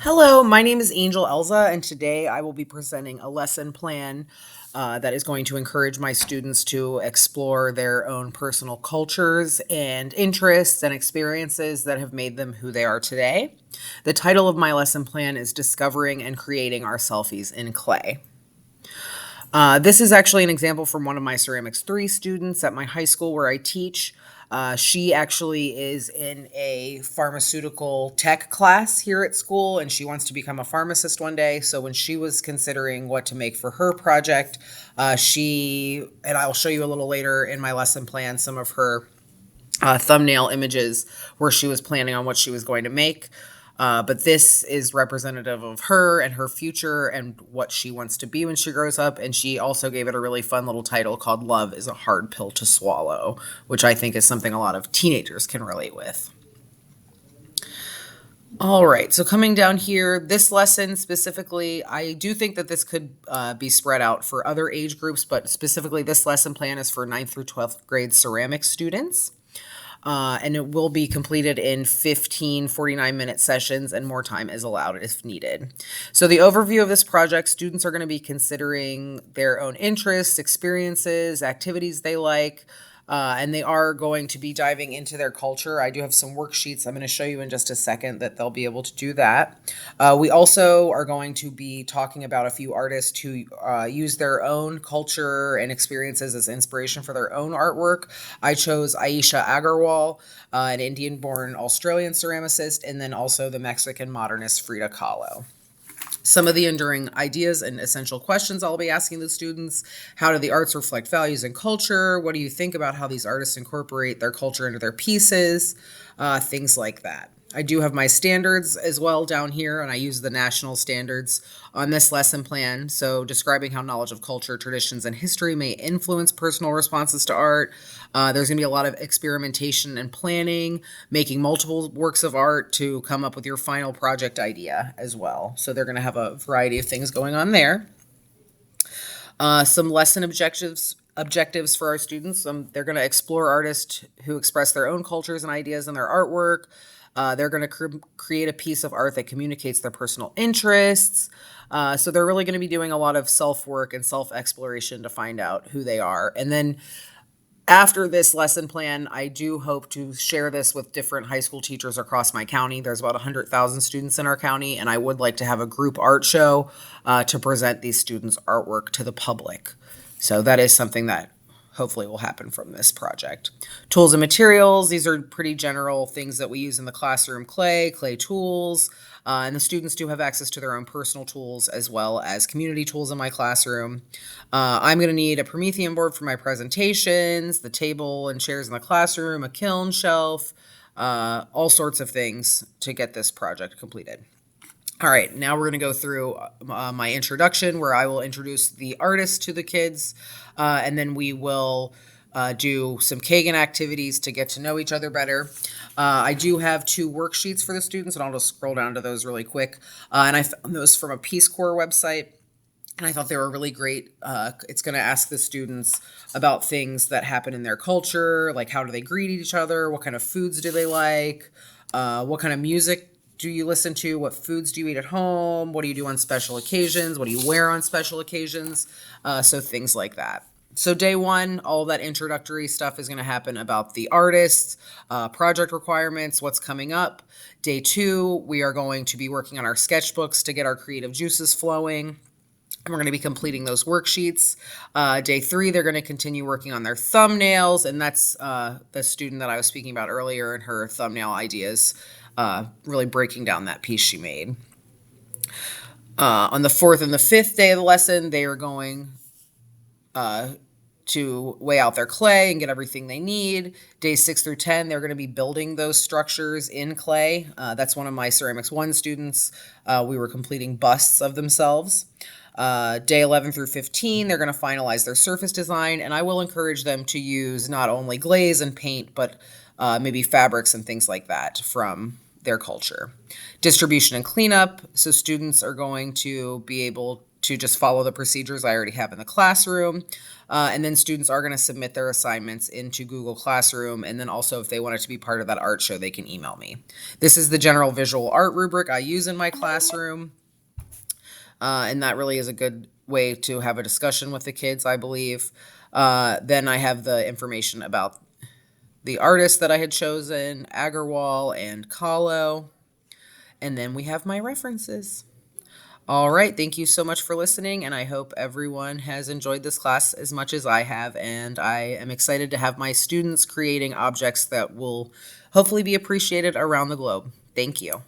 Hello, my name is Angel Elza, and today I will be presenting a lesson plan that is going to encourage my students to explore their own personal cultures and interests and experiences that have made them who they are today. The title of my lesson plan is Discovering and Creating Our Selfies in Clay. This is actually an example from one of my Ceramics 3 students at my high school where I teach. She actually is in a pharmaceutical tech class here at school, and she wants to become a pharmacist one day. So when she was considering what to make for her project, and I'll show you a little later in my lesson plan, some of her thumbnail images where she was planning on what she was going to make. But this is representative of her and her future and what she wants to be when she grows up. And she also gave it a really fun little title called Love is a Hard Pill to Swallow, which I think is something a lot of teenagers can relate with. All right, so coming down here, this lesson specifically, I do think that this could be spread out for other age groups, but specifically this lesson plan is for 9th through 12th grade ceramics students. And it will be completed in 15 49-minute sessions, and more time is allowed if needed. So the overview of this project, students are going to be considering their own interests, experiences, activities they like, and they are going to be diving into their culture. I do have some worksheets I'm going to show you in just a second that they'll be able to do that. We also are going to be talking about a few artists who use their own culture and experiences as inspiration for their own artwork. I chose Aisha Agarwal, an Indian-born Australian ceramicist, and then also the Mexican modernist Frida Kahlo. Some of the enduring ideas and essential questions I'll be asking the students: how do the arts reflect values and culture? What do you think about how these artists incorporate their culture into their pieces? Things like that. I do have my standards as well down here, and I use the national standards on this lesson plan. So describing how knowledge of culture, traditions, and history may influence personal responses to art. There's going to be a lot of experimentation and planning, making multiple works of art to come up with your final project idea as well. So they're going to have a variety of things going on there. Some lesson objectives for our students. They're going to explore artists who express their own cultures and ideas in their artwork. They're going to create a piece of art that communicates their personal interests. So they're really going to be doing a lot of self-work and self-exploration to find out who they are. And then after this lesson plan, I do hope to share this with different high school teachers across my county. There's about 100,000 students in our county, and I would like to have a group art show to present these students' artwork to the public. So that is something that hopefully will happen from this project. Tools and materials, these are pretty general things that we use in the classroom: clay tools, and the students do have access to their own personal tools as well as community tools in my classroom. I'm going to need a Promethean board for my presentations, the table and chairs in the classroom, a kiln shelf, all sorts of things to get this project completed. All right, now we're going to go through my introduction, where I will introduce the artist to the kids, and then we will do some Kagan activities to get to know each other better. I do have 2 worksheets for the students, and I'll just scroll down to those really quick. And I found those from a Peace Corps website, and I thought they were really great. It's going to ask the students about things that happen in their culture, like how do they greet each other, what kind of foods do they like, what kind of music do you listen to, what foods do you eat at home, what do you do on special occasions, what do you wear on special occasions, so things like that. So day 1, all that introductory stuff is going to happen about the artists, project requirements, what's coming up. Day 2, we are going to be working on our sketchbooks to get our creative juices flowing. And we're going to be completing those worksheets. Day 3, they're going to continue working on their thumbnails, and that's the student that I was speaking about earlier and her thumbnail ideas, really breaking down that piece she made. On the 4th and the 5th day of the lesson, they are going to weigh out their clay and get everything they need. Days 6 through 10, they're going to be building those structures in clay. That's one of my Ceramics 1 students. We were completing busts of themselves. Day 11 through 15, they're going to finalize their surface design, and I will encourage them to use not only glaze and paint, but maybe fabrics and things like that from their culture. Distribution and cleanup, so students are going to be able to just follow the procedures I already have in the classroom. And then students are going to submit their assignments into Google Classroom. And then also, if they want it to be part of that art show, they can email me. This is the general visual art rubric I use in my classroom. And that really is a good way to have a discussion with the kids, I believe. Then I have the information about the artist that I had chosen, Agarwal and Kahlo. And then we have my references. All right. Thank you so much for listening. And I hope everyone has enjoyed this class as much as I have. And I am excited to have my students creating objects that will hopefully be appreciated around the globe. Thank you.